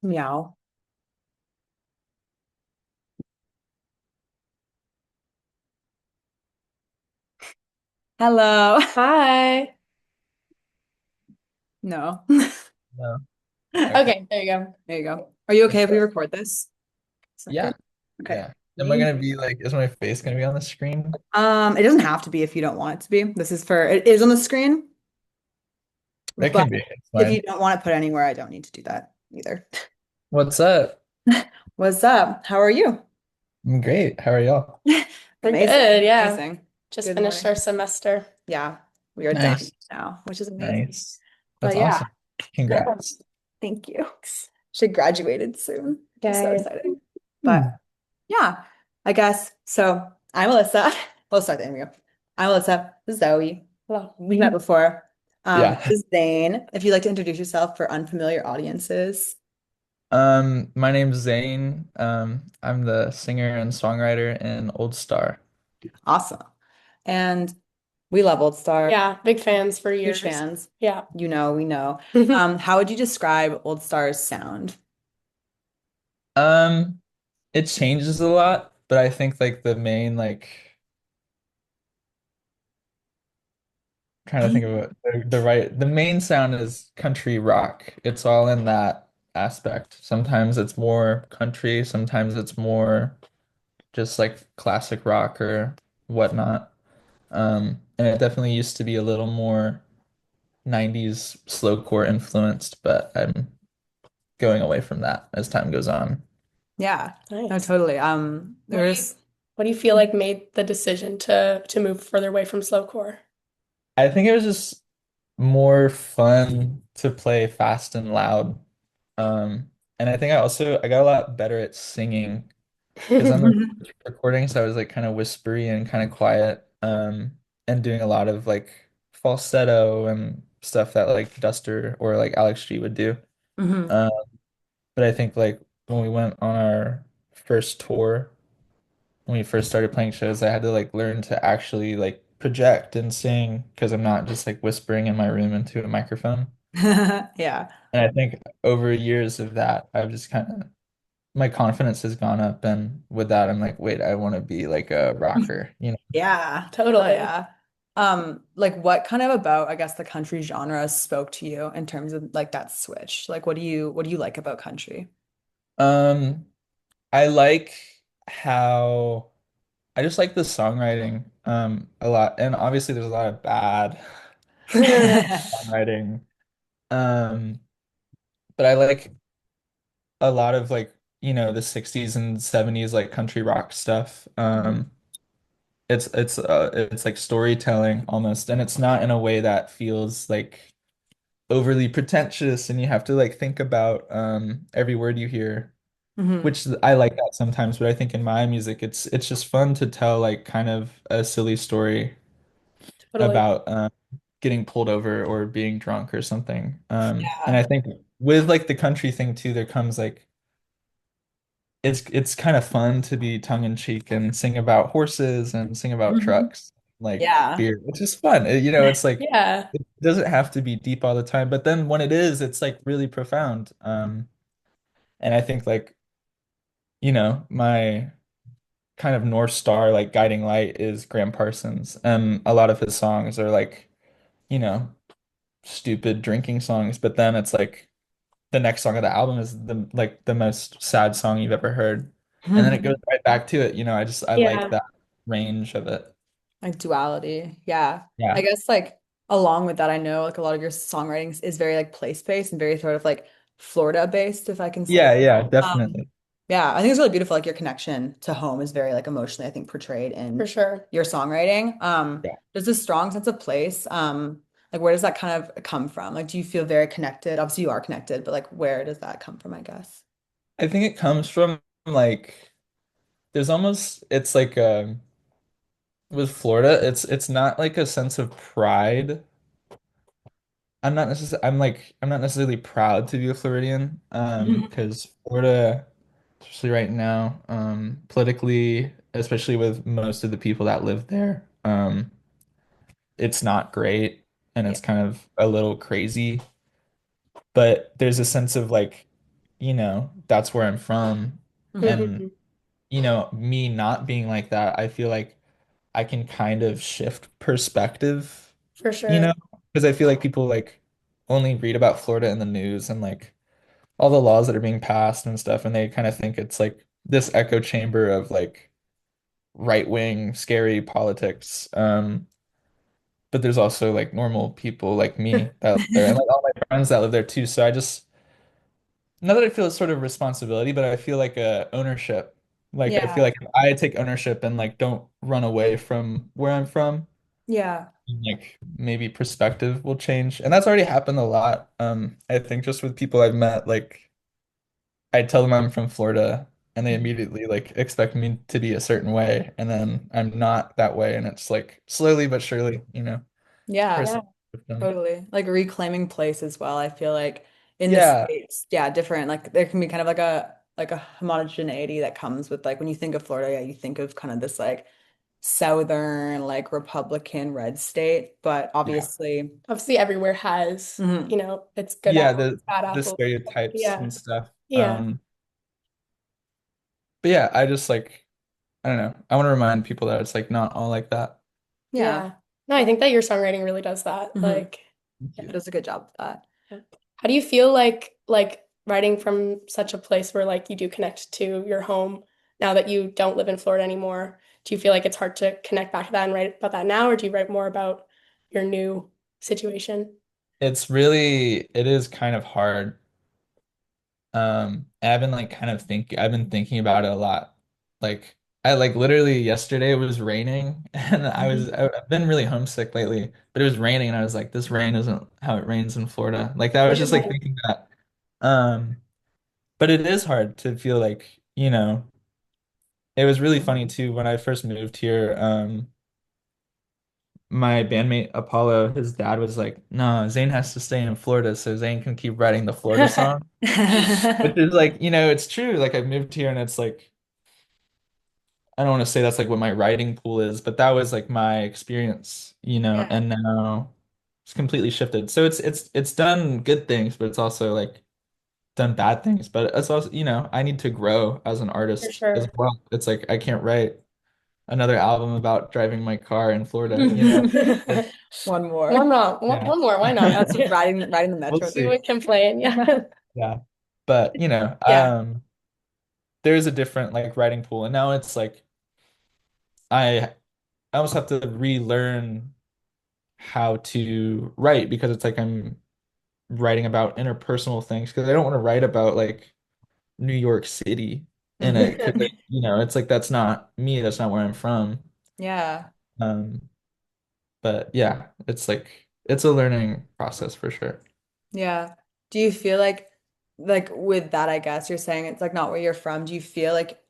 Meow. Hello. Hi. No. No. Okay. Okay, there you go. There you go. Are you okay Let's if we go. record this? Yeah. Second. Okay. Yeah. Am I Me. gonna be like, is my face gonna be on the screen? It doesn't have to be if you don't want it to be. This is for it is on the screen, It but can be. It's if you fine. don't want to put it anywhere, I don't need to do that either. What's up? What's up? How are you? I'm great. How are y'all? We're Amazing. good, yeah. Amazing. Just Good finished morning. our semester. Yeah, we are done Nice. now, which is amazing. Nice. That's But yeah, awesome. Congrats. thank you. She graduated soon, which is so Guys. exciting. But Hmm. yeah, I guess. So I'm Alyssa. We'll start the interview. I'm Alyssa. This is Zoe. Hello. We met before. Yeah. This is Zane. If you'd like to introduce yourself for unfamiliar audiences. My name's Zane. I'm the singer and songwriter in Oldstar. Awesome. And we love Oldstar. Yeah, big fans for Huge years. fans. Yeah. You know, we know. How would you describe Oldstar's sound? Um, it changes a lot, but I think like the main trying to think of the main sound is country rock. It's all in that aspect. Sometimes it's more country, sometimes it's more just like classic rock or whatnot. And it definitely used to be a little more 90s slowcore influenced, but I'm going away from that as time goes on. Yeah. No, Nice. totally. What do you There's what do you feel like made the decision to move further away from slowcore? I think it was just more fun to play fast and loud. And I think I got a lot better at singing because on the recordings I was like kind of whispery and kind of quiet, and doing a lot of like falsetto and stuff that like Duster or like Alex G would do. Mhm. Um, but I think like when we went on our first tour, when we first started playing shows, I had to like learn to actually like project and sing because I'm not just like whispering in my room into a microphone. Yeah. And I think over years of that, I've just kind of my confidence has gone up, and with that, I'm like, wait, I want to be like a rocker, you know? Yeah. Oh Totally. yeah. Like what kind of about, I guess, the country genre spoke to you in terms of like that switch? Like what do you like about country? Um, I like how I just like the songwriting a lot, and obviously there's a lot of bad songwriting. Um, but I like a lot of like, the 60s and 70s like country rock stuff. It's like storytelling almost, and it's not in a way that feels like overly pretentious and you have to like think about every word you hear, Hmm. which I like that sometimes, but I think in my music it's just fun to tell like kind of a silly story Totally. about getting pulled over or being drunk or something. And Yeah. I think with like the country thing too, there comes like it's kind of fun to be tongue in cheek and sing about horses and sing about Hmm. trucks, like Yeah. beer, which is fun. It's like Yeah. it doesn't have to be deep all the time, but then when it is, it's like really profound. And I think like, my kind of North Star, like guiding light is Graham Parsons. And a lot of his songs are like, you know, stupid drinking songs, but then it's like the next song of the album is the most sad song you've ever heard. And then it goes right back to it. I like Yeah. that range of it. Like duality. Yeah. I Yeah. guess like along with that, I know like a lot of your songwriting is very like place-based and very sort of like Florida based, if I can say. Yeah, yeah, Um, definitely. yeah, I think it's really beautiful. Like your connection to home is very like emotionally, I think, portrayed For in sure. your songwriting. Yeah. There's this strong sense of place. Like where does that kind of come from? Like, do you feel very connected? Obviously, you are connected, but like where does that come from, I guess? I think it comes from like it's like with Florida, it's not like a sense of pride. I'm not necessarily proud to be a Floridian, because Florida, especially right now, politically, especially with most of the people that live there, it's not great and Yeah. it's kind of a little crazy. But there's a sense of like that's where I'm from. Hmm. And, Hmm. me not being like that, I feel like I can kind of shift perspective, For sure. because I feel like people like only read about Florida in the news and like all the laws that are being passed and stuff, and they kind of think it's like this echo chamber of like right-wing, scary politics. But there's also like normal people like me that live there and like all my friends that live there too. So I just not that I feel a sort of responsibility, but I feel like a ownership. Like I feel Yeah. like if I take ownership and like don't run away from where I'm from, Yeah. like maybe perspective will change. And that's already happened a lot. I think just with people I've met, like I tell them I'm from Florida and they immediately like expect me to be a certain way, and then I'm not that way, and it's like slowly but surely, Yeah. Yeah. perspective done. Totally. Like reclaiming place as well. I feel like in the Yeah. States, yeah, different. Like there can be kind of like a homogeneity that comes with like when you think of Florida, yeah, you think of kind of this like southern, like Republican red state. But Yeah. obviously, Obviously, everywhere has, mhm, it's good Yeah, apples, the it's bad the apples. stereotypes Yeah. and stuff. Yeah. But yeah, I just like I don't know. I want to remind people that it's like not all like that. yeah. Yeah. No, I think that your songwriting really does that. Hmm. Thank It Yeah. you. does a good job with that. Yeah. How do you feel like writing from such a place where like you do connect to your home now that you don't live in Florida anymore? Do you feel like it's hard to connect back to that and write about that now, or do you write more about your new situation? It is kind of hard. I've been thinking about it a lot. Like I like literally yesterday it was raining and Mhm. I've been really homesick lately, but it was raining and I was like, this rain isn't how it rains in Florida. Like I was just like Yeah. thinking that. Um, but it is hard to feel like, it was really funny too when I first moved here. My bandmate Apollo, his dad was like, no, Zane has to stay in Florida so Zane can keep writing the Florida song. Which is like, it's true. Like I've moved here and it's like I don't want to say that's like what my writing pool is, but that was like my experience, Yeah, and now it's completely shifted. So it's done good things, but it's also like done bad things. But it's also, I need to grow as an for artist as sure. well. It's like I can't write another album about driving my car in Florida, Like, One One more. more, yeah. one more, why Yeah, not? it's riding the We'll metro. We see. would complain, yeah. Yeah. But, Yeah, there's a different like writing pool. And now it's like I I almost have to relearn how to write because it's like I'm writing about interpersonal things because I don't want to write about like New York City in it because Mhm. it's like that's not me, that's not where I'm from. Yeah. Um, but yeah, it's like it's a learning process for sure. Yeah. Do you feel like with that, I guess you're saying it's like not where you're from. Do you feel like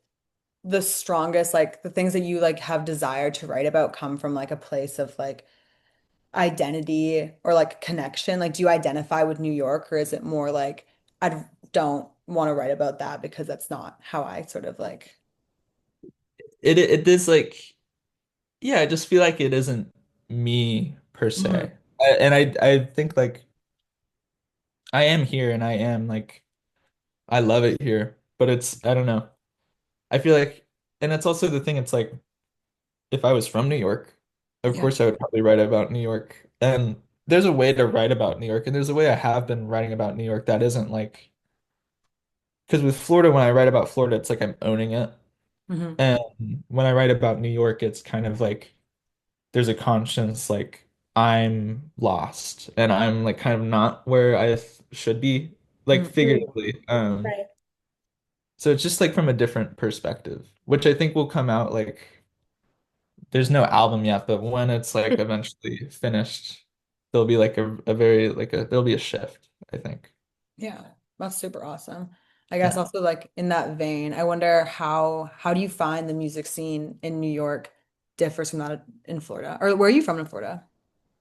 the strongest, like the things that you like have desire to write about come from like a place of like identity or like connection? Like, do you identify with New York or is it more like I don't want to write about that because that's not how I sort of like. It is like yeah, I just feel like it isn't me per Mhm. se. And I think like I am here and I am like I love it here, but it's I don't know. I feel like and it's also the thing it's like if I was from New York, of Yeah. course I would probably write about New York. And there's a way to write about New York, and there's a way I have been writing about New York that isn't like because with Florida, when I write about Florida, it's like I'm owning it. Hmm. And when I write about New York, it's kind of like there's a conscience like I'm lost and I'm like kind of not where should be, like mm, figuratively. right. So it's just like from a different perspective, which I think will come out like there's no album yet, but when it's like eventually finished, there'll be like a very like a there'll be a shift, I think. Yeah, that's super awesome. I guess Yeah. also like in that vein, I wonder how do you find the music scene in New York differs from that in Florida? Or where are you from in Florida?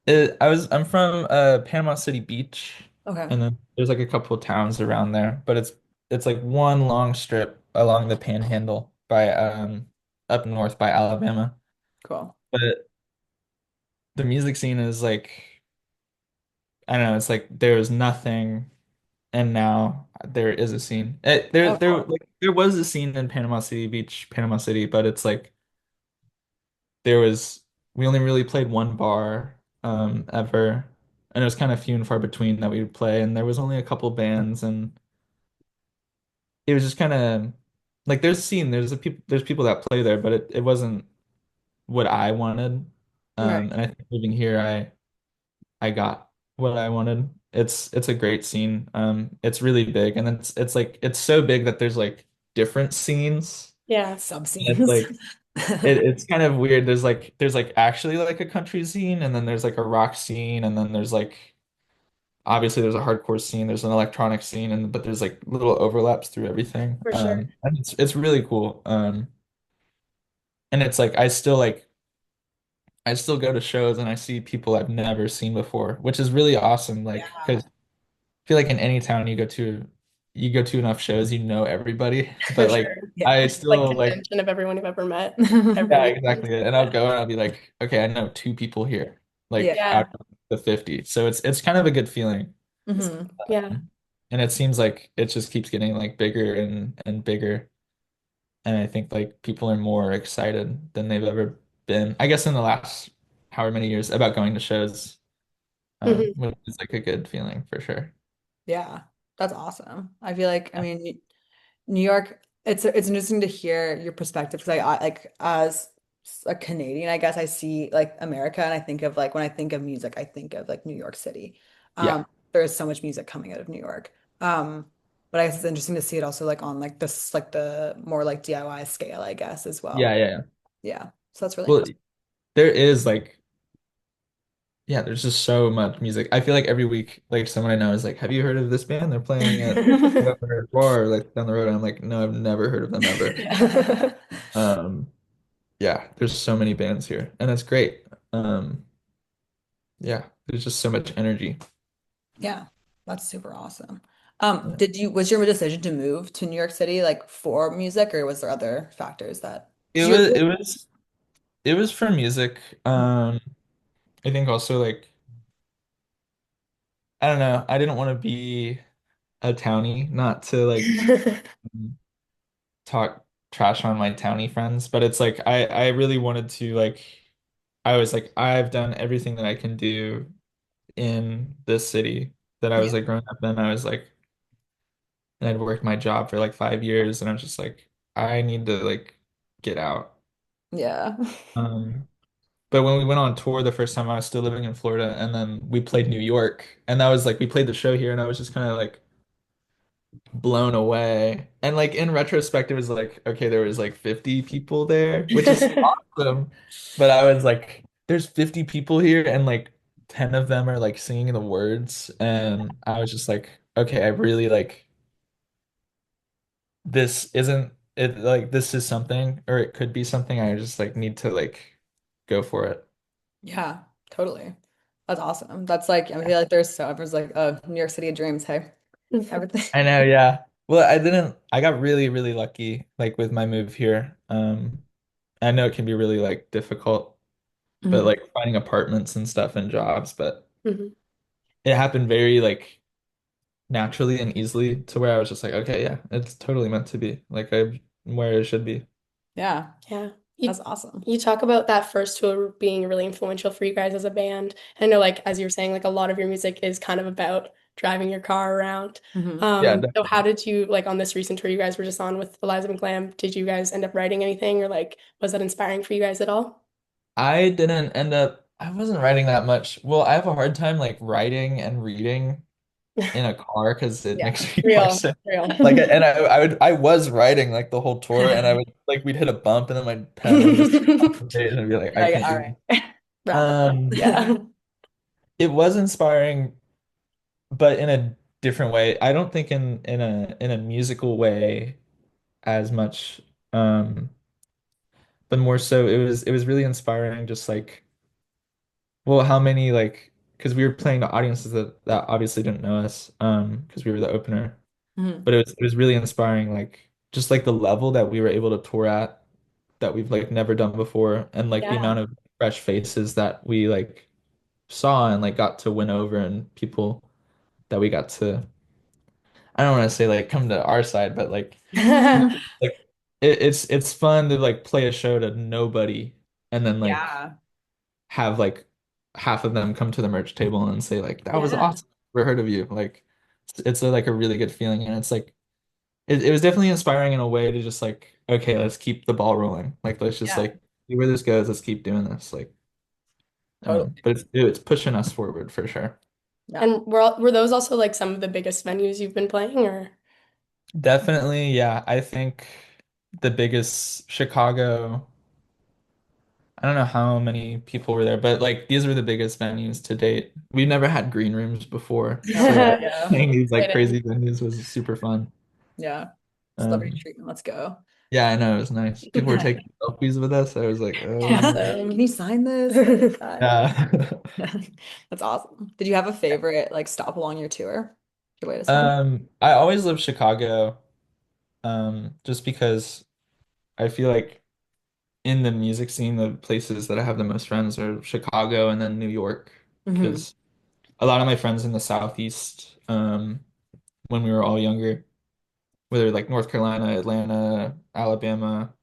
I'm from Panama City Beach, Okay, and then there's like a couple of towns around there, but it's like one long strip along the Panhandle by up north by Alabama. cool. But the music scene is like I don't know, it's like there's nothing and now there is a scene. Oh, cool. There was a scene in Panama City Beach, Panama City, but it's like there was we only really played one bar ever, and it was kind of few and far between that we would play, and there was only a couple bands, and it was just kind of like there's a scene, there's people that play there, but it wasn't what I wanted. Right. And I think moving here, I got what I wanted. It's a great scene. It's really big, and it's like it's so big that there's like different scenes. Yeah. And it's Sub-scenes. like it's kind of weird. There's like actually like a country scene, and then there's like a rock scene, and then there's like obviously there's a hardcore scene, there's an electronic scene, and but there's like little overlaps through everything. For sure. And it's really cool. And it's like I still go to shows and I see people I've never seen before, which is really awesome. Like, Yeah, because I feel like in any town you go to enough shows, you know everybody. For But like, sure. yeah. I Like still like, convention of everyone you've ever met every yeah, weekend. exactly. And I'll go and I'll be like, okay, I know two people here, like Yeah. Yeah. out of the 50. So it's kind of a good feeling. Hmm. Yeah. And it seems like it just keeps getting like bigger and bigger. And I think like people are more excited than they've ever been, I guess in the last however many years about going to shows. Hmm. Which is like a good feeling for sure. Yeah. That's awesome. I feel like, I mean, New York, it's interesting to hear your perspective because I like as a Canadian, I guess I see like America and I think of like when I think of music, I think of like New York City. Yeah. There is so much music coming out of New York. But I guess it's interesting to see it also like on like this like the more like DIY scale, I guess, as Yeah, well. yeah, yeah. Yeah. So that's really Well, interesting. there is like, yeah, there's just so much music. I feel like every week, like someone I know is like, "Have you heard of this band? They're playing at whatever bar like down the road." And I'm like, "No, I've never heard of them ever." Yeah. Um, yeah, there's so many bands here, and it's great. Um, yeah, there's just so much energy. Yeah. That's super awesome. Yeah. Was your decision to move to New York City like for music or was there other factors that, It because was you're, it was it was for music. I think also like I don't know. I didn't want to be a townie, not to like talk trash on my townie friends, but it's like I really wanted to like I was like I've done everything that I can do in this city that I yeah, was like growing up in. I was like and I'd worked my job for like 5 years and I'm just like I need to like get out. yeah. Um but when we went on tour the first time I was still living in Florida and then we played New York and that was like we played the show here and I was just kind of like blown away. And like in retrospect, it was like, okay, there was like 50 people there, which is awesome. But I was like, there's 50 people here, and like 10 of them are like singing the words. And I was just like, okay, I really like this isn't it like this is something, or it could be something. I just like need to like go for it. Yeah, totally. That's awesome. That's like, I feel like there's so everyone's like, oh, New York City of dreams, hey. Everything. I know, yeah. Well, I got really, really lucky like with my move here. I know it can be really like difficult but Mhm. like finding apartments and stuff and jobs, but Mhm. it happened very like naturally and easily to where I was just like, okay, yeah, it's totally meant to be. Like I'm where it should be. Yeah, Yeah. that's You awesome. you talk about that first tour being really influential for you guys as a band. I know like as you were saying, like a lot of your music is kind of about driving your car around. Hmm. Yeah, So how did you like on this recent tour you guys were just on with Eliza McGlam, did you guys end up writing anything or like was that inspiring for you guys at all? I wasn't writing that much. Well, I have a hard time like writing and reading in a car because it Yeah. makes me more Real, sense. real. Like, and I was writing like the whole tour, and I would like we'd hit a bump, and then my pen would just off the page and be like, I Like, can't all do right, this. wrap it up. Um, Yeah. it was inspiring, but in a different way. I don't think in a musical way as much, but more so it was really inspiring. Just like, well, how many like because we were playing to audiences that obviously didn't know us, because we were the opener. Mhm. But it was really inspiring, like just like the level that we were able to tour at that we've like never done before, and like the Yeah. amount of fresh faces that we like saw and like got to win over, and people that we got to I don't want to say like come to our side, but like it's fun to like play a show to nobody and then like Yeah. have like half of them come to the merch table and say like that was Yeah. awesome. Never heard of you. Like it's like a really good feeling and it's like it was definitely inspiring in a way to just like okay, let's keep the ball rolling. Like let's just Yeah. like see where this goes. Let's keep doing this. Like Totally. but it's pushing us forward for sure. Yeah. And were those also like some of the biggest venues you've been playing or? Definitely, yeah. I think the biggest Chicago, I don't know how many people were there, but like these were the biggest venues to date. We've never had green rooms before, so Yeah. playing these like Exciting. crazy venues was super fun. Yeah. Celebrity Um, treatment. Let's go. yeah, I know it was nice. People were taking selfies with us. I was like, oh, Can you sign this? yeah. That's awesome. Did you have a favorite like stop along your tour? Good way to spend. I always love Chicago, just because I feel like in the music scene, the places that I have the most friends are Chicago and then New York, Hmm. because a lot of my friends in the Southeast, when we were all younger, whether like North Carolina, Atlanta, Alabama,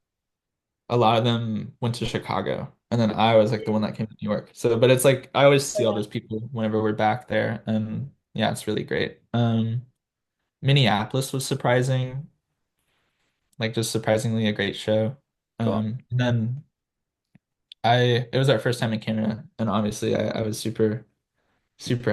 a lot of them went to Chicago. And then I was like the one that came to New York. So, but it's like I always see all those people whenever we're back there. And yeah, it's really great. Minneapolis was surprising, like just surprisingly a great show. Cool. And then it was our first time in Canada, and obviously I was super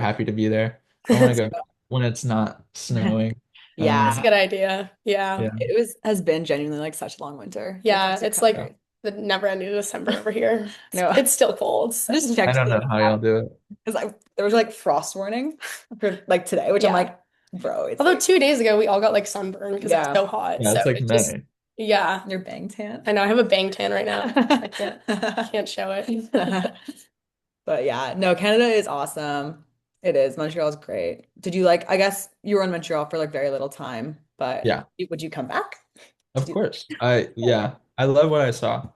happy to be there. I want to go when it's not snowing. That's a Yeah. good idea. Yeah. Yeah, It was has been genuinely like such a long winter. It's Yeah, actually it's kind of like great. the never ending December over here. No, It's still cold. I just I checked don't know how y'all do it. because there was like frost warning for like today, which I'm Yeah. like, bro, it's Although like 2 days ago we all got like sunburned because it was yeah, so hot. Yeah, So it's like it just May. yeah. you're bang tan. I know I have a bang tan right now. I can't show it. But yeah, no, Canada is awesome. It is. Montreal's great. Did you like, I guess you were in Montreal for like very little time, but Yeah, would you come back to of do course. that? I love what I saw.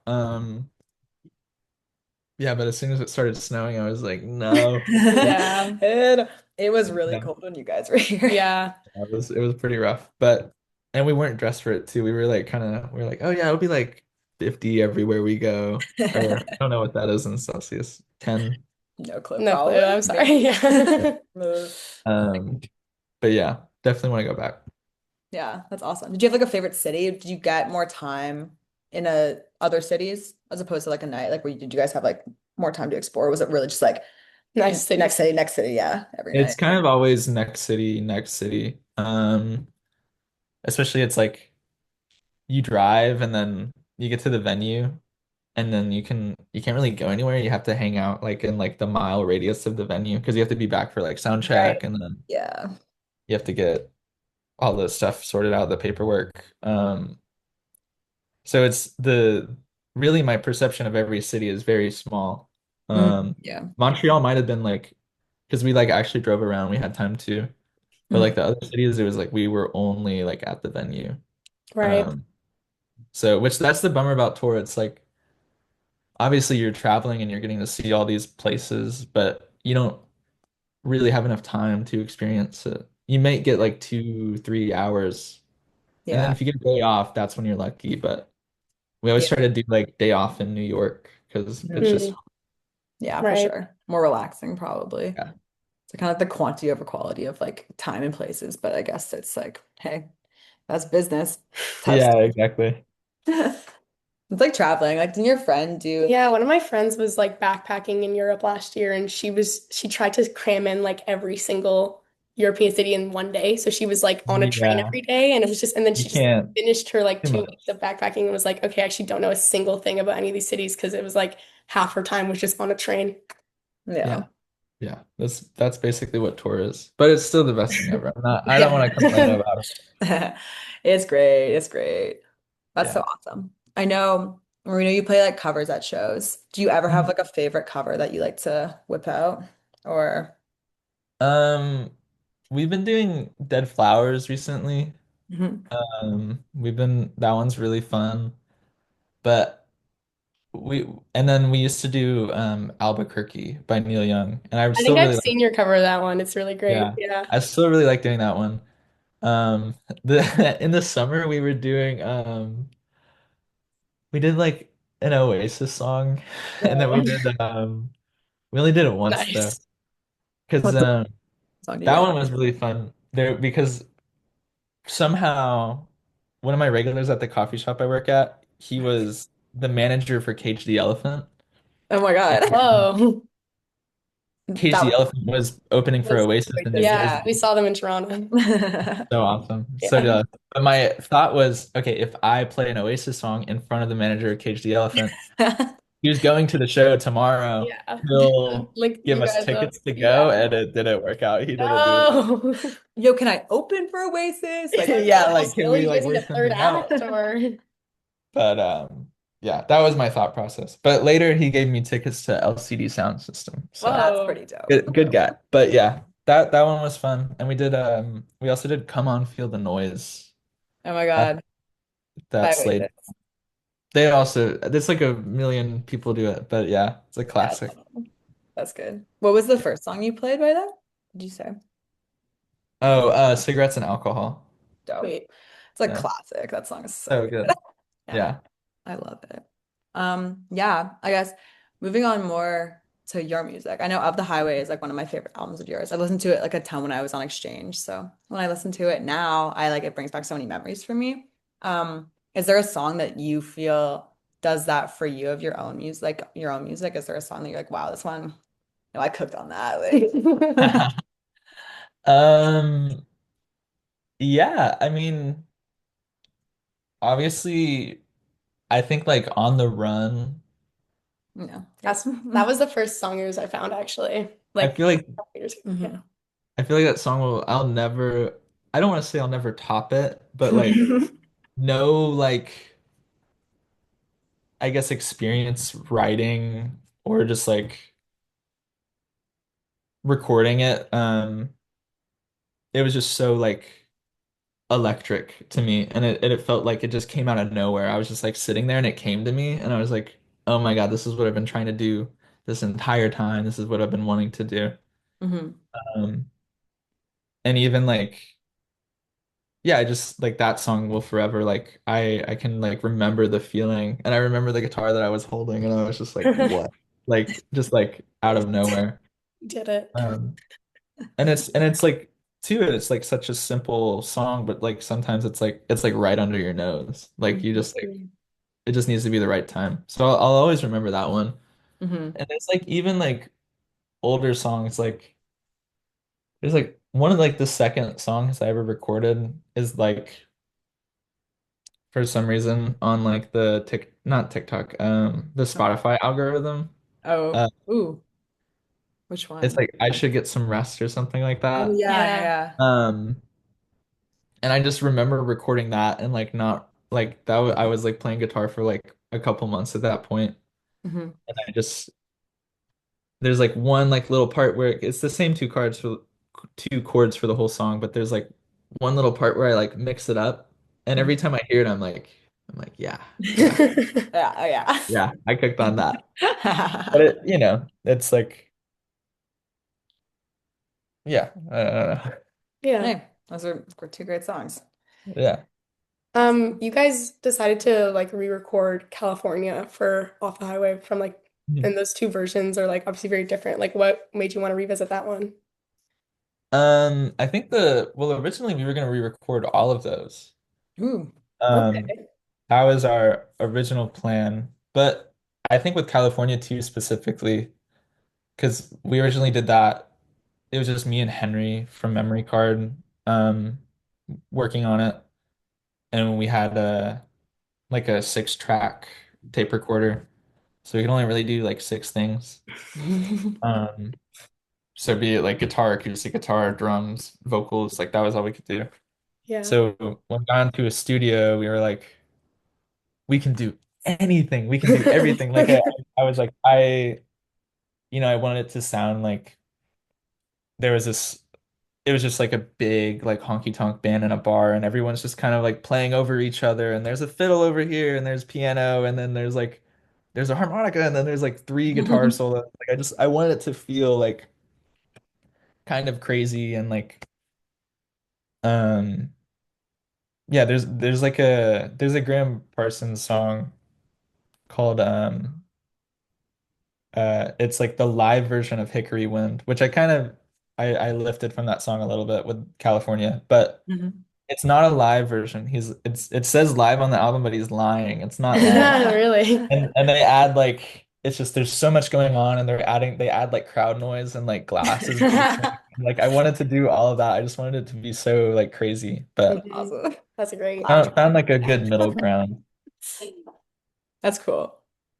Yeah, but as soon as it started snowing, I was like, no. Yeah. It was really Yeah, cool when you guys were here. Yeah. it was pretty rough. But and we weren't dressed for it too. We were like we were like, oh yeah, it'll be like 50 everywhere we go. Or I don't know what that is in Celsius. 10. No clue, No clue. probably. I'm sorry. Maybe. Yeah. Yeah. Um, but yeah, definitely want to go back. Yeah, that's awesome. Did you have like a favorite city? Did you get more time in other cities as opposed to like a night? Like, did you guys have like more time to explore? Or was it really just like Nice next cities. city, next city? Yeah, every It's night. kind of always next city, next city. Especially it's like you drive and then you get to the venue and then you can't really go anywhere. You have to hang out like in like the mile radius of the venue because you have to be back for like sound Right. check and then Yeah. you have to get all the stuff sorted out, the paperwork. So it's the really my perception of every city is very small. Yeah. Montreal might have been like because we like actually drove around, we had time to, but Mm. like the other cities, it was like we were only like at the venue. Right. Um, so which that's the bummer about tour. It's like obviously you're traveling and you're getting to see all these places, but you don't really have enough time to experience it. You might get like 2, 3 hours, and then Yeah. if you get a day off, that's when you're lucky. But we always Yeah. try to do like day off in New York because it's Mhm. just Mm, Yeah, for right. sure. More relaxing, probably. yeah, So kind of like the quantity over quality of like time and places, but I guess it's like, hey, that's business. That's yeah, exactly. it's like traveling. Like, didn't your friend do? Yeah, one of my friends was like backpacking in Europe last year and she tried to cram in like every single European city in 1 day. So she was like on a train Yeah, every day and it was just and then you she just can't finished her like too 2 weeks much. of backpacking and was like, okay, I actually don't know a single thing about any of these cities because it was like half her time was just on a train. Yeah. Yeah, yeah. That's basically what tour is, but it's still the best thing ever. I don't want to complain Yeah. about it. It's great. It's great. That's so Yeah. awesome. I know, Marina, you play like covers at shows. Do you ever have Mhm. like a favorite cover that you like to whip out? Or Um, we've been doing Dead Flowers recently. Mhm. We've been that one's really fun. But we and then we used to do Albuquerque by Neil Young, and I I think still I've really seen like your cover of that one. It's really great. yeah, Yeah. I still really like doing that one. Um, the in the summer we were doing we did like an Oasis song, and then we Whoa. did we only did it once though, Nice. because What song do you that guys? one was really fun there because somehow one of my regulars at the coffee shop I work at, he was the manager for Cage the Elephant. Oh my God. And Whoa. Cage That the Elephant was opening for Was, Oasis in New yeah, Jersey. we saw them in Toronto. was. So awesome. So Yeah. jealous. But my thought was, okay, if I play an Oasis song in front of the manager of Cage the Elephant, he was going to the show tomorrow. Yeah. He'll Link give you us guys up. tickets to Yeah. go, and it didn't work out. He didn't do it. No. Yo, can I open for Oasis? Like, Yeah, Well, like can still, we you like guys need a work third something out? act or But yeah, that was my thought process. But later he gave me tickets to LCD Sound System. So that's whoa. pretty dope. good guy. But yeah, that one was fun. And we also did Come On Feel the Noise Oh my at God. that By Slade. Oasis. They also there's like a million people do it, but yeah, it's a Yeah, classic. that's good. What was the first song you played by them? Did you say? Oh, Cigarettes and Alcohol. Dope. Wait. It's like Yeah. classic. That song is so So good. good. Yeah, Yeah. I love it. Yeah, I guess moving on more to your music. I know Up the Highway is like one of my favorite albums of yours. I listened to it like a ton when I was on exchange. So when I listen to it now, I like it brings back so many memories for me. Is there a song that you feel does that for you of your own music, like your own music? Is there a song that you're like, wow, this one, no, I cooked on that. Like, Um, yeah, I mean, obviously, I think like On the Run, you know, That's yes. that was the first songers I found actually. I Like feel like a couple years ago. Yeah. Mhm. I feel like that song will I'll never I don't want to say I'll never top it, but like no like I guess experience writing or just like recording it. It was just so like electric to me, and it felt like it just came out of nowhere. I was just like sitting there and it came to me, and I was like, oh my God, this is what I've been trying to do this entire time. This is what I've been wanting to do. Mhm. Um, and even like yeah, I just like that song will forever like I can like remember the feeling, and I remember the guitar that I was holding, and I was just like, what? Like just like out Nice. of nowhere. Did it. Um, and it's like too, it's like such a simple song, but like sometimes it's like right under your nose. Like you just like Mhm. it just needs to be the right time. So I'll always remember that one. Mhm. And it's like even like older songs, like there's like one of like the second songs I ever recorded is like for some reason on like the not TikTok, the Spotify algorithm. Oh, Uh, ooh, which it's one? like I should get some rest or something like Oh that. yeah, yeah, Yeah. yeah. Um, and I just remember recording that and like not like that I was like playing guitar for like a couple months at that point, Hmm. and I just there's like one like little part where it's the same two chords for the whole song, but there's like one little part where I like mix it up, and every time I hear it, I'm like, yeah, yeah, Yeah, oh yeah, I cooked on that. But yeah. it, it's like, yeah, I don't know. Yeah. Hey, those are two great songs. Yeah. You guys decided to like re-record California for Off the Highway from like and those two versions are like obviously very different. Like what made you want to revisit that one? I think well, originally we were gonna re-record all of those. Ooh. Um, Okay. that was our original plan, but I think with California too specifically, because we originally did that, it was just me and Henry from Memory Card, working on it, and we had like a 6-track tape recorder, so we could only really do like 6 things. Um, so be it like guitar, acoustic guitar, drums, vocals, like that was all we could do. Yeah. So when we got into a studio, we were like, we can do anything, we can do everything. Like I was like, I wanted it to sound like there was this, it was just like a big like honky tonk band in a bar, and everyone's just kind of like playing over each other, and there's a fiddle over here, and there's piano, and then there's a harmonica, and then there's like 3 guitar solos. Like I wanted it to feel like kind of crazy and like Um, yeah, there's a Graham Parsons song called it's like the live version of Hickory Wind, which I lifted from that song a little bit with California, but Mhm. it's not a live version. It says live on the album, but he's lying. It's not live. Really? And they add like it's just there's so much going on and they add like crowd noise and like glasses breaking. Like I wanted to do all of that. I just wanted it to be so like crazy, but Mhm. Awesome. That's a great. found like a good middle ground. That's cool.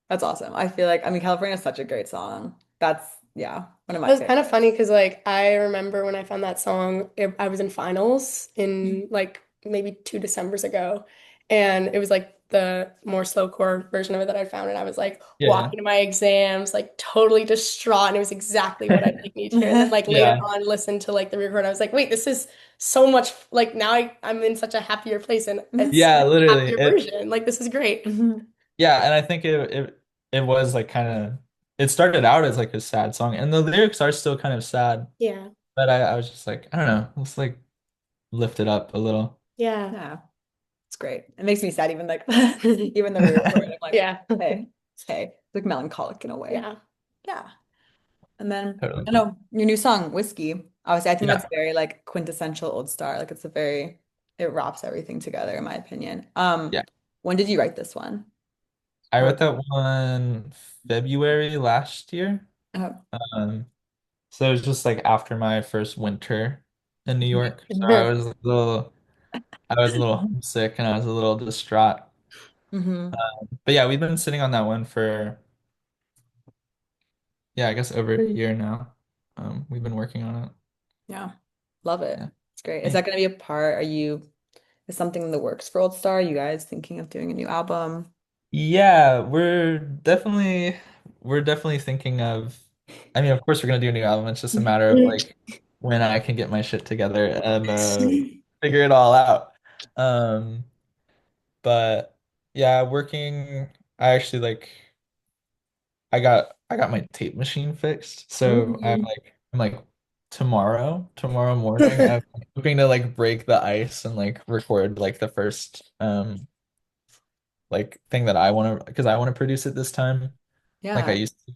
That's awesome. I feel like, I mean, California is such a great song. That's, yeah, one of It my was kind of favorites. funny because like I remember when I found that song, I was in finals in like maybe 2 Decembers ago, and it was like the more slowcore version of it that I found, and I was like Yeah, walking to my exams, like totally distraught, and it was exactly what I yeah. need to hear. And then like later Yeah. on, listen to like the record, I was like, wait, this is so much like now I'm in such a happier place, and it's Yeah, a literally. happier version. Like this is great. Mhm. Yeah, and I think it was like kind of it started out as like a sad song and the lyrics are still kind of sad, Yeah, but I was just like, I don't know, let's like lift it up a little. yeah, Yeah, it's great. It makes me sad, even like, even the re-recording. I'm like, yeah, hey, hey, it's like melancholic in a way. yeah. Yeah. And then, Totally. I know your new song, Whiskey, obviously, I think that's Yeah. very like quintessential Old Star. Like, it's a very, it wraps everything together, in my opinion. Yeah. When did you write this one? I Or, wrote that one February last year. oh. Um, so it was just like after my first winter in New York. So I was a little homesick and I was a little distraught. Hmm. But yeah, we've been sitting on that one for yeah, I guess over a year now. We've been working on it. Yeah. Love it. Yeah. It's great. Is that Thanks. going to be a part? Is something in the works for Old Star? Are you guys thinking of doing a new album? Yeah, we're definitely thinking of I mean, of course we're gonna do a new album. It's just a matter of like when I can get my shit together and figure it all out. Um, but yeah, working I actually like I got my tape machine fixed. So Mhm. I'm like tomorrow morning I'm hoping to like break the ice and like record like the first like thing that I want to because I want to produce it this time like I Yeah. used to.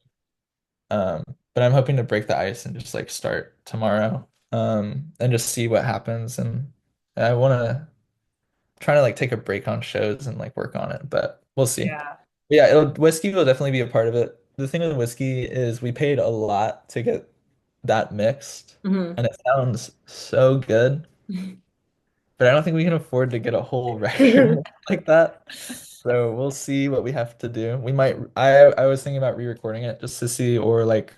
But I'm hoping to break the ice and just like start tomorrow and just see what happens and I want to try to like take a break on shows and like work on it, but we'll see. Yeah. But yeah, whiskey will definitely be a part of it. The thing with whiskey is we paid a lot to get that mixed Hmm. and it sounds so good, but I don't think we can afford to get a whole record like that. So we'll see what we have to do. We might I was thinking about re-recording it just to see or like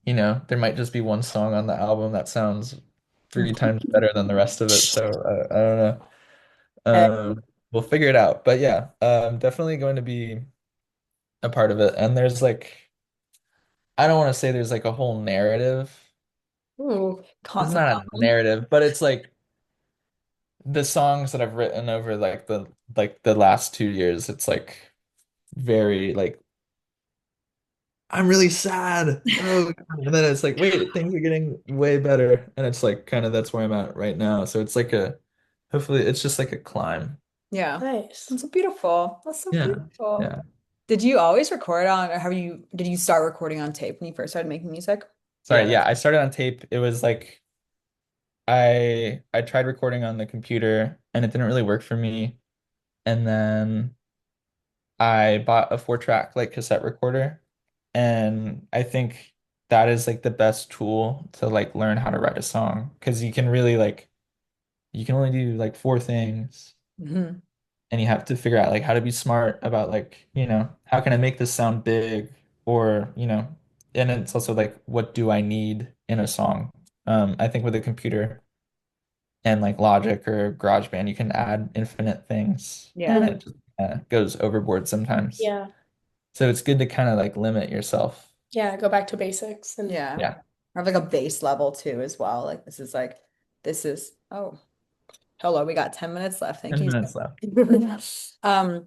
there might just be one song on the album that sounds three times better than the rest of it. So I don't know. Hey. We'll figure it out. But yeah, definitely going to be a part of it. And there's like, I don't want to say there's like a whole narrative. Ooh. It's Concept not a album. narrative, but it's like the songs that I've written over like the last 2 years. It's like very like I'm really sad. Oh, God. And then it's like, wait, things are getting way better. And it's like kind of that's where I'm at right now. So it's like hopefully it's just like a climb. Yeah. Nice. That's so beautiful. That's so Yeah. beautiful. Yeah. Did you always record on, or did you start recording on tape when you first started making music? Yeah, Sorry. Yeah. I started on tape. It was like I tried recording on the computer and it didn't really work for me. And then I bought a 4-track like cassette recorder. And I think that is like the best tool to like learn how to write a song because you can really like you can only do like four things hmm and you have to figure out like how to be smart about like, how can I make this sound big or, and it's also like what do I need in a song? I think with a computer and like Logic or GarageBand, you can add infinite things Yeah. and it Mhm. just goes overboard sometimes. Yeah. So it's good to kind of like limit yourself. Yeah. Go back to basics and Yeah. Yeah. Or have like a base level too as well. Like this is oh, hello, we got 10 minutes left. Thank 10 you. minutes left. Um,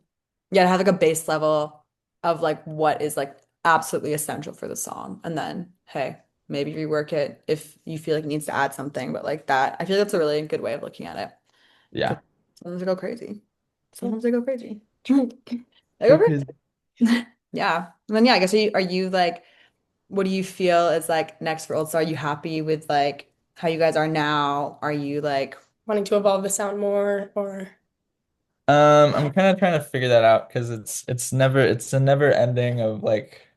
yeah, to have like a base level of like what is like absolutely essential for the song. And then, hey. maybe rework it if you feel like it needs to add something. But like that, I feel like that's a really good way of looking at it. Because Yeah. sometimes I go crazy. Yeah. Sometimes I go crazy. I go Go crazy. crazy. Yeah. And then yeah, I guess are you like what do you feel is like next for Oldstar? Are you happy with like how you guys are now? Are you like Wanting to evolve the sound more or I'm kind of trying to figure that out because it's a never ending of like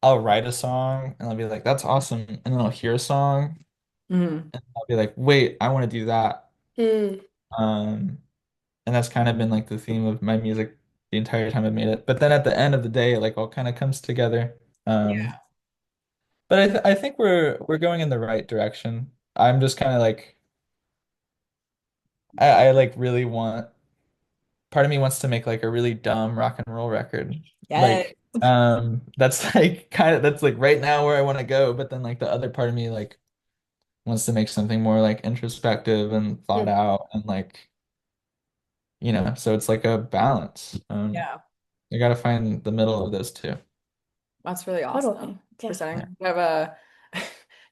I'll write a song and I'll be like, that's awesome. And then I'll hear a song mhm. and I'll be like, wait, I want to do that. mm, Um, and that's kind of been like the theme of my music the entire time I've made it. But then at the end of the day, it like all kind of comes together. Yeah. But I think we're going in the right direction. I'm just kind of like I like really want part of me wants to make like a really dumb rock and roll record. Yeah. Like that's like kind of that's like right now where I want to go, but then like the other part of me like wants to make something more like introspective and thought mm, out and like so it's like a balance. Yeah. You got to find the middle of those two. That's really totally. awesome. It's Yeah. Yeah. exciting. We have a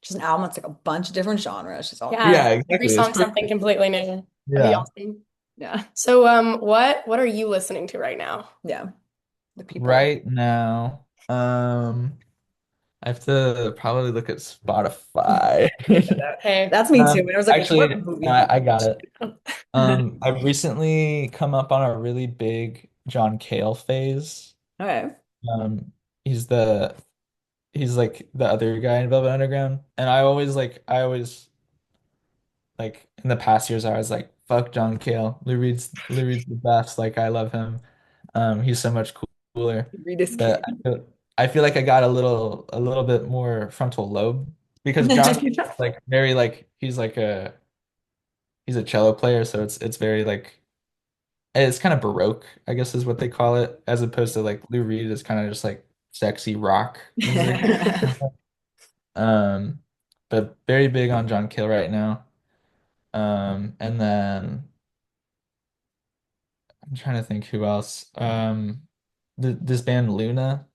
just an album that's like a bunch of different genres. Just all Yeah. Yeah, Every exactly. It's song something perfect. completely new. That'd be Yeah. awesome. yeah. So what are you listening to right now? Yeah. The people. Right now, I have to probably look at Spotify. Hey. That's me too. When I was like, what Actually, movie no, do I got it. Oh, I've recently come up on a really big John Cale phase. Okay. Um, he's the he's like the other guy in Velvet Underground, and I always like in the past years I was like fuck John Cale. Lou Reed's the best. Like I love him. He's so much cooler. Read is But king. I feel like I got a little bit more frontal lobe because John Cale is like very like he's a cello player, so it's very like it's kind of baroque, I guess is what they call it, as opposed to like Lou Reed is kind of just like sexy rock music. Um, but very big on John Cale right now. And then I'm trying to think who else. This band Luna,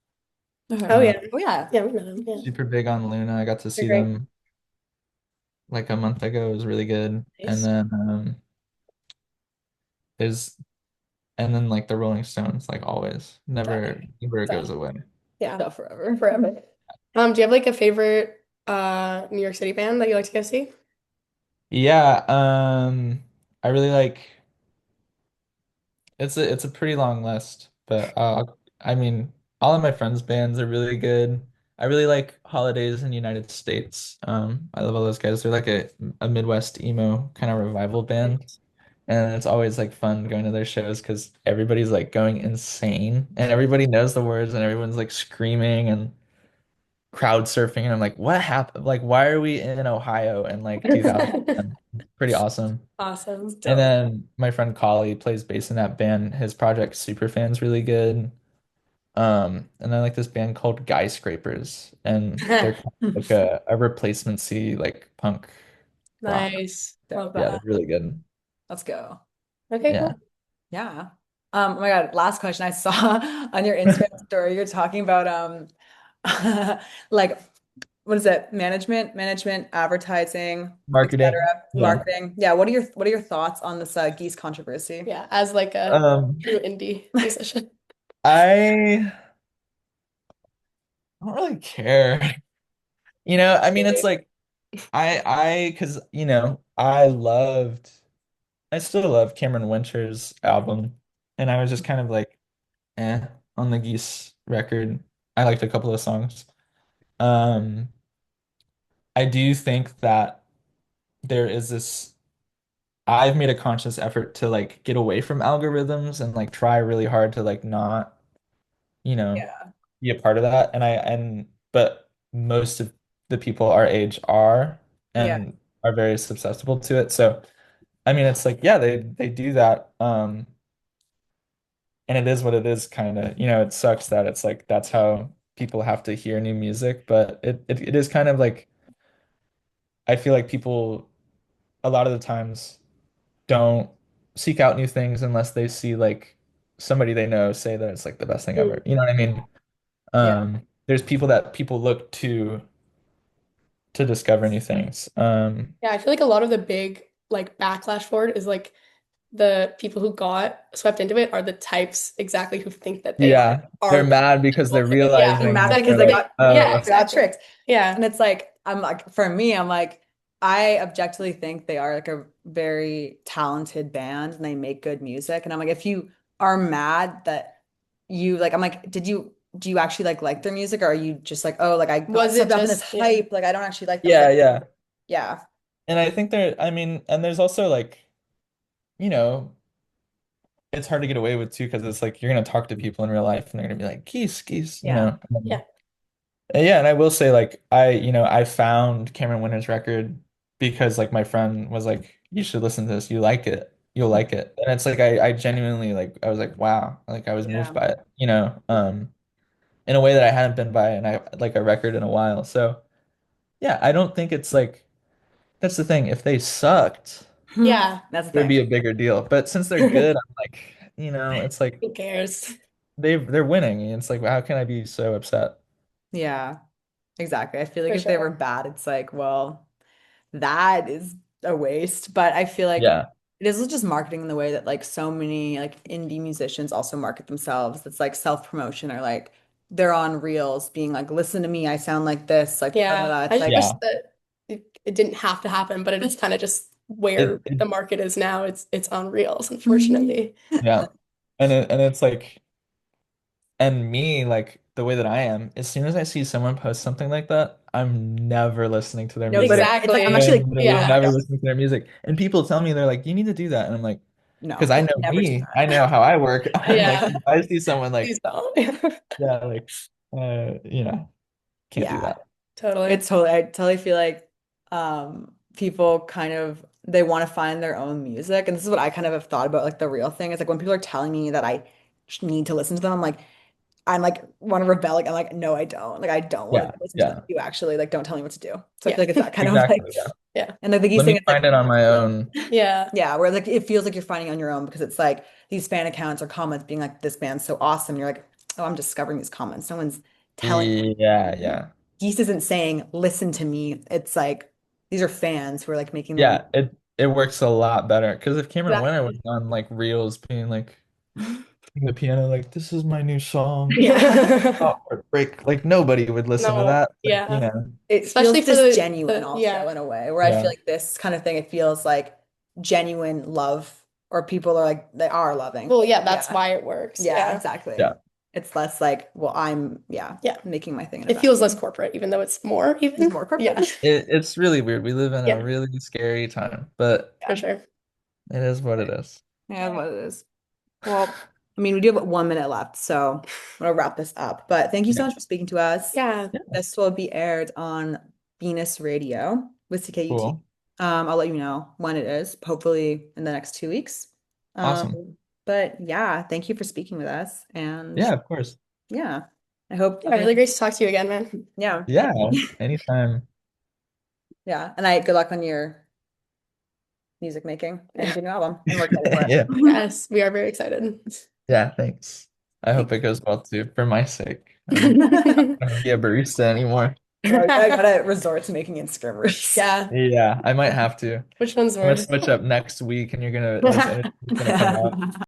oh Okay. uh, yeah. Oh yeah. Yeah, we know them. Yeah. super big on Luna. I got to They're see great. them like a month ago. It was really good. And Nice. then there's and then like the Rolling Stones, like always, never goes Done. away. Yeah. Stuff forever. Forever. Do you have like a favorite New York City band that you like to go see? Yeah, I really like it's a pretty long list, but I mean all of my friends' bands are really good. I really like Holidays in the United States. I love all those guys. They're like a Midwest emo kind of revival band. Nice. And it's always like fun going to their shows because everybody's like going insane and everybody knows the words and everyone's like screaming and crowd surfing. And I'm like, what happened? Like, why are we in Ohio in like 2000? Pretty awesome. Awesome. And Dope. then my friend Collie plays bass in that band. His project Superfan's really good. And then like this band called Guy Scrapers, and they're kind of like a replacemency like punk rock. Nice. Love Dope. Yeah, they're that. really good. Let's go. Okay, Yeah. cool. Yeah. Oh my God, last question. I saw on your Instagram story, you're talking about like what is it? Management, advertising, Marketing. etc. Yeah. Marketing. Yeah, what are your thoughts on this geese controversy? Yeah, as like a Um, true indie musician. I don't really care. I mean, it's Really? like because I still love Cameron Winter's album, and I was just kind of like, on the Geese record. I liked a couple of songs. Um, I do think that there is this. I've made a conscious effort to like get away from algorithms and like try really hard to like not, you know, Yeah. be a part of that. But most of the people our age are Yeah. and are very susceptible to it. So I mean, it's like, yeah, they do that. And it is what it is, kind of. It sucks that it's like that's how people have to hear new music, but it is kind of like I feel like people a lot of the times don't seek out new things unless they see like somebody they know say that it's like the best thing ever. Mm, You know what I mean? Yeah. There's people that people look to to discover new things. Yeah, I feel like a lot of the big like backlash for it is like the people who got swept into it are the types exactly who think that they Yeah, they're are mad because able they're to. Yeah, They're realizing mad that because they're they exactly. like, got Yeah, oh, got exactly. tricked. Yeah. And it's like, I'm like, for me, I'm like, I objectively think they are like a very talented band and they make good music. And I'm like, if you are mad that you like, I'm like, do you actually like their music? Or are you just like, oh, like I got Was it swept up in this just, yeah. hype, like I don't actually like them. It's yeah, like, yeah. yeah, And I think I mean, and there's also like, you know, it's hard to get away with too because it's like you're gonna talk to people in real life and they're gonna be like, Keys, you yeah. know. Yeah. Yeah, and I will say like I found Cameron Winter's record because like my friend was like, you should listen to this. You like it. You'll like it. And it's like I genuinely like I was like, wow, like I was moved Yeah. by it, in a way that I hadn't been by and I like a record in a while. So yeah, I don't think it's like that's the thing. If they sucked, Yeah. That's the it would thing. be a bigger deal. But since they're good, I'm like, it's like Who cares? they're winning. And it's like, how can I be so upset? Yeah, exactly. I feel like For if they were sure. bad, it's like, well, that is a waste. But I feel like Yeah. it is just marketing in the way that like so many like indie musicians also market themselves. It's like self-promotion or like they're on reels being like, listen to me, I sound like this, like blah, blah, Yeah. blah. I It's just like, wish Yeah. that it didn't have to happen, but it is kind of just where It the market is now. It's on Reels, Mhm. unfortunately. yeah. And it's like and me like the way that I am, as soon as I see someone post something like that, I'm never listening to their No, music. literally, it's like I'm Exactly. actually like, Literally Yeah. never no, listening to their music. And people tell me they're like, you need to do that. And I'm like, because no, I I know would never do me, I that. know how I work. I'm like, Yeah. if I see someone like, Please don't. yeah, like can't do Yeah. that. Totally. I totally feel like people kind of they want to find their own music. And this is what I kind of have thought about like the real thing. It's like when people are telling me that I need to listen to them, I'm like want to rebel. Like I'm like, no, I don't. Like I don't want Yeah, to listen to them. yeah, You actually like don't tell me what to do. So I Yeah. feel like it's that kind of like exactly. Yeah. Yeah. and like the geese Let thing, me it's like find it on my own. Yeah. yeah, where like it feels like you're finding on your own because it's like these fan accounts or comments being like, this band's so awesome. You're like, oh, I'm discovering these comments. No one's telling Yeah, yeah. Geese isn't saying, listen to me. It's like these are fans who are like making their Yeah, it works a lot better. Because if Cameron Winter was Exactly. on like Reels being like the piano, like this is my new song. yeah. Oh, break. Like nobody would listen to No. that. But Yeah. It feels Especially for disgenuine the also yeah. in a way where I feel yeah, like this kind of thing, it feels like genuine love or people are like they are loving. Well, yeah, that's Yeah. why it works. Yeah, Yeah. exactly. yeah. It's less like, well, I'm yeah, Yeah. making my thing in a It feels less vacuum. corporate, even though it's more It's even. more corporate. Yeah. It's really weird. We live in a Yeah, really scary time, but for Yeah. sure. it is what it is. Yeah, that's what it is. Well, I mean, we do have 1 minute left, so I'm gonna wrap this up. But thank you so Yeah. much for speaking to us. Yeah. Yeah. This will be aired on Venus Radio with CKUT. Cool. I'll let you know when it is, hopefully in the next 2 weeks. Awesome. But yeah, thank you for speaking with us. And Yeah, of course. yeah, I hope, Yeah, really great to talk to you again, man. yeah, Yeah. Anytime. yeah. And good luck on your music making and Yeah. your new album. And we're excited for Yeah. it. Yes, we are very excited. Yeah, thanks. I hope Thanks. it goes well too, for my sake. I don't be a barista anymore. I gotta resort to making Instagrammers. Yeah. Yeah, I might have to. Which one's I'm gonna worse? switch up next week and you're gonna this interview's gonna come out.